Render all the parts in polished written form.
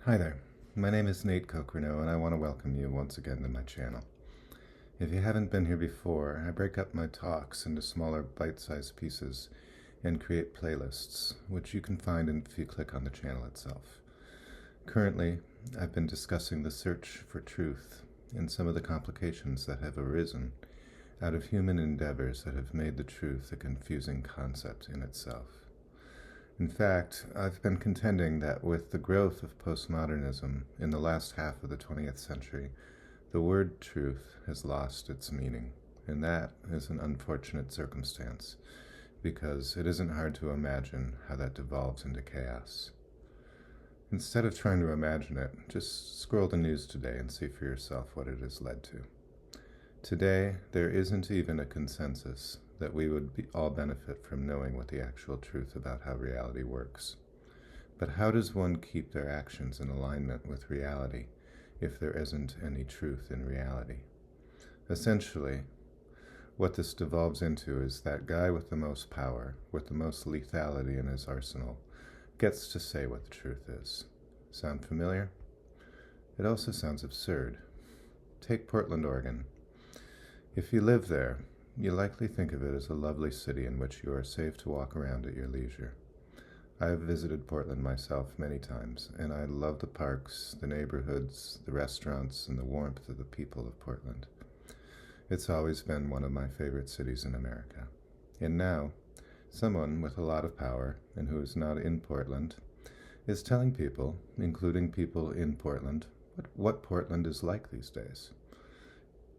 Hi there, my name is natekokernot and I want to welcome you once again to my channel. If you haven't been here before, I break up my talks into smaller bite-sized pieces and create playlists, which you can find if you click on the channel itself. Currently, I've been discussing the search for truth and some of the complications that have arisen out of human endeavors that have made the truth a confusing concept in itself. In fact, I've been contending that with the growth of postmodernism in the last half of the 20th century, the word truth has lost its meaning, and that is an unfortunate circumstance, because it isn't hard to imagine how that devolves into chaos. Instead of trying to imagine it, just scroll the news today and see for yourself what it has led to. Today, there isn't even a consensus that we would all benefit from knowing what the actual truth about how reality works. But how does one keep their actions in alignment with reality if there isn't any truth in reality? Essentially, what this devolves into is that guy with the most power, with the most lethality in his arsenal, gets to say what the truth is. Sound familiar? It also sounds absurd. Take Portland, Oregon. If you live there, you likely think of it as a lovely city in which you are safe to walk around at your leisure. I have visited Portland myself many times, and I love the parks, the neighborhoods, the restaurants, and the warmth of the people of Portland. It's always been one of my favorite cities in America. And now, someone with a lot of power, and who is not in Portland, is telling people, including people in Portland, what Portland is like these days.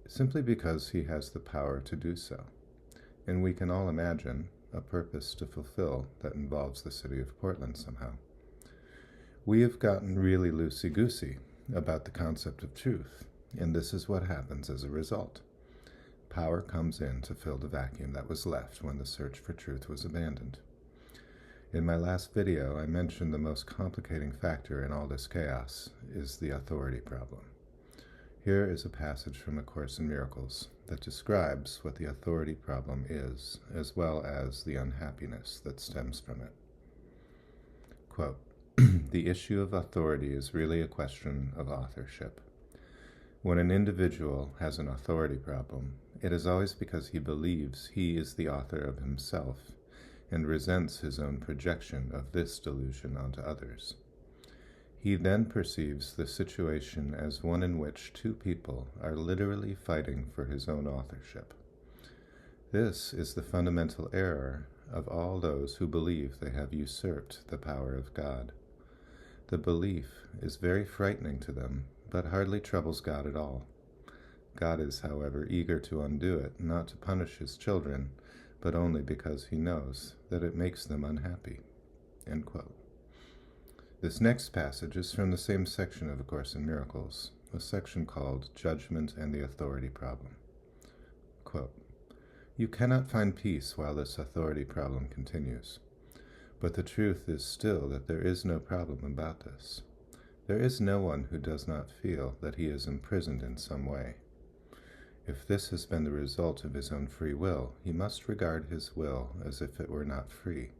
Simply because he has the power to do so. And we can all imagine a purpose to fulfill that involves the city of Portland somehow. We have gotten really loosey-goosey about the concept of truth, and this is what happens as a result. Power comes in to fill the vacuum that was left when the search for truth was abandoned. In my last video, I mentioned the most complicating factor in all this chaos is the authority problem. Here is a passage from A Course in Miracles that describes what the authority problem is, as well as the unhappiness that stems from it. Quote, "The issue of authority is really a question of authorship. When an individual has an authority problem, it is always because he believes he is the author of himself and resents his own projection of this delusion onto others. He then perceives the situation as one in which two people are literally fighting for his own authorship. This is the fundamental error of all those who believe they have usurped the power of God. The belief is very frightening to them, but hardly troubles God at all. God is, however, eager to undo it, not to punish his children, but only because he knows that it makes them unhappy." End quote. This next passage is from the same section of A Course in Miracles, a section called Judgment and the Authority Problem. Quote, "You cannot find peace while this authority problem continues. But the truth is still that there is no problem about this. There is no one who does not feel that he is imprisoned in some way. If this has been the result of his own free will, he must regard his will as if it were not free,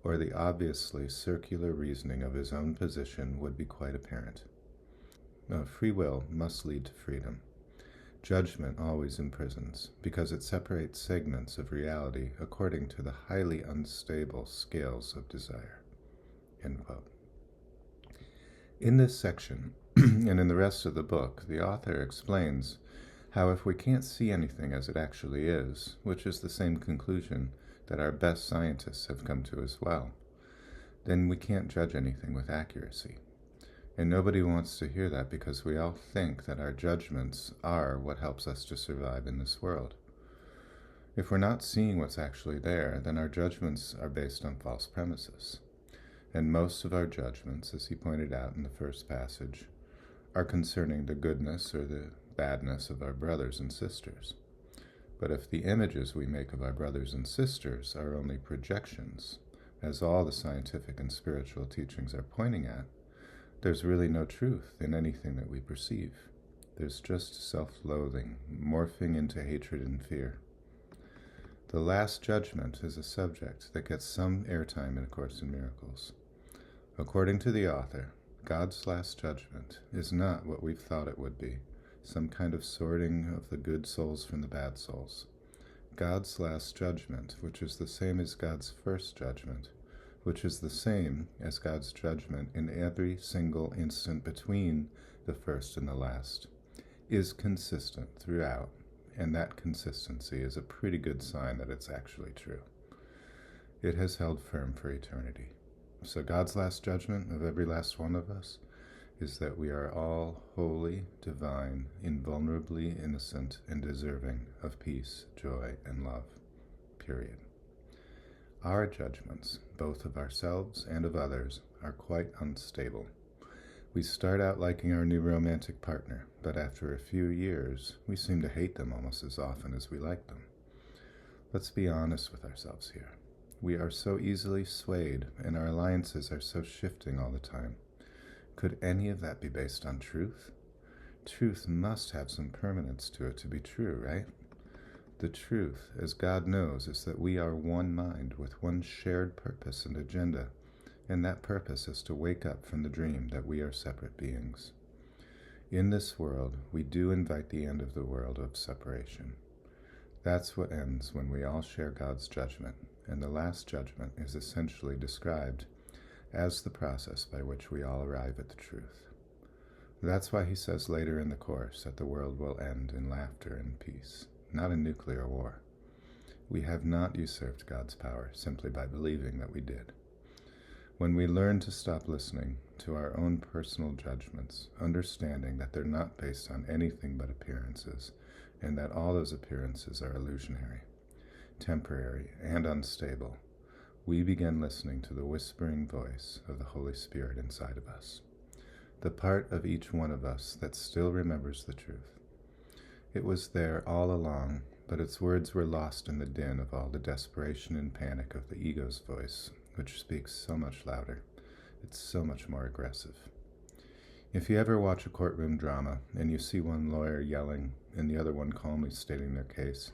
or the obviously circular reasoning of his own position would be quite apparent. Free will must lead to freedom. Judgment always imprisons, because it separates segments of reality according to the highly unstable scales of desire." End quote. In this section, and in the rest of the book, the author explains how if we can't see anything as it actually is, which is the same conclusion that our best scientists have come to as well, then we can't judge anything with accuracy. And nobody wants to hear that because we all think that our judgments are what helps us to survive in this world. If we're not seeing what's actually there, then our judgments are based on false premises. And most of our judgments, as he pointed out in the first passage, are concerning the goodness or the badness of our brothers and sisters. But if the images we make of our brothers and sisters are only projections, as all the scientific and spiritual teachings are pointing at, there's really no truth in anything that we perceive. There's just self-loathing, morphing into hatred and fear. The Last Judgment is a subject that gets some airtime in A Course in Miracles. According to the author, God's last judgment is not what we've thought it would be, some kind of sorting of the good souls from the bad souls. God's last judgment, which is the same as God's first judgment, which is the same as God's judgment in every single instant between the first and the last, is consistent throughout, and that consistency is a pretty good sign that it's actually true. It has held firm for eternity. So God's last judgment of every last one of us is that we are all holy, divine, invulnerably innocent, and deserving of peace, joy, and love. Period. Our judgments, both of ourselves and of others, are quite unstable. We start out liking our new romantic partner, but after a few years, we seem to hate them almost as often as we like them. Let's be honest with ourselves here. We are so easily swayed, and our alliances are so shifting all the time. Could any of that be based on truth? Truth must have some permanence to it to be true, right? The truth, as God knows, is that we are one mind with one shared purpose and agenda, and that purpose is to wake up from the dream that we are separate beings. In this world, we do invite the end of the world of separation. That's what ends when we all share God's judgment, and the last judgment is essentially described as the process by which we all arrive at the truth. That's why he says later in the course that the world will end in laughter and peace, not in nuclear war. We have not usurped God's power simply by believing that we did. When we learn to stop listening to our own personal judgments, understanding that they're not based on anything but appearances, and that all those appearances are illusionary, temporary, and unstable, we begin listening to the whispering voice of the Holy Spirit inside of us, the part of each one of us that still remembers the truth. It was there all along, but its words were lost in the din of all the desperation and panic of the ego's voice, which speaks so much louder. It's so much more aggressive. If you ever watch a courtroom drama and you see one lawyer yelling and the other one calmly stating their case,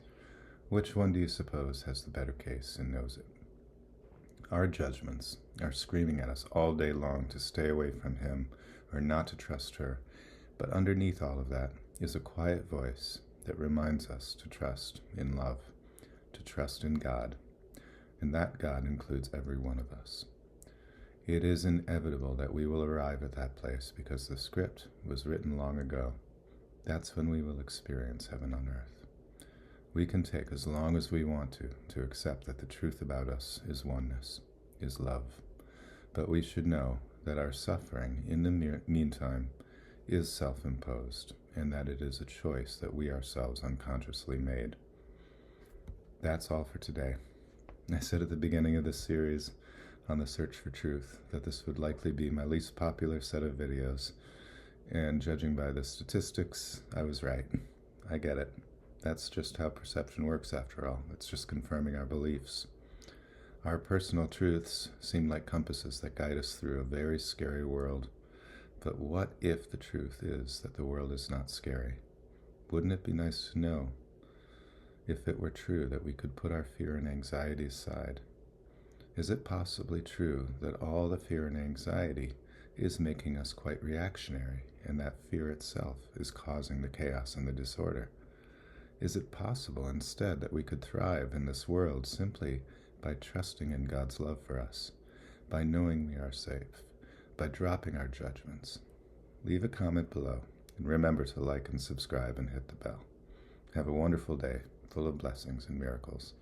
which one do you suppose has the better case and knows it? Our judgments are screaming at us all day long to stay away from him or not to trust her, but underneath all of that is a quiet voice that reminds us to trust in love, to trust in God, and that God includes every one of us. It is inevitable that we will arrive at that place because the script was written long ago. That's when we will experience heaven on earth. We can take as long as we want to accept that the truth about us is oneness, is love. But we should know that our suffering in the meantime is self-imposed, and that it is a choice that we ourselves unconsciously made. That's all for today. I said at the beginning of this series on the search for truth that this would likely be my least popular set of videos, and judging by the statistics, I was right. I get it. That's just how perception works after all. It's just confirming our beliefs. Our personal truths seem like compasses that guide us through a very scary world. But what if the truth is that the world is not scary? Wouldn't it be nice to know, if it were true, that we could put our fear and anxiety aside? Is it possibly true that all the fear and anxiety is making us quite reactionary, and that fear itself is causing the chaos and the disorder? Is it possible instead that we could thrive in this world simply by trusting in God's love for us, by knowing we are safe, by dropping our judgments? Leave a comment below, and remember to like and subscribe and hit the bell. Have a wonderful day, full of blessings and miracles,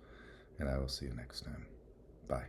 and I will see you next time. Bye.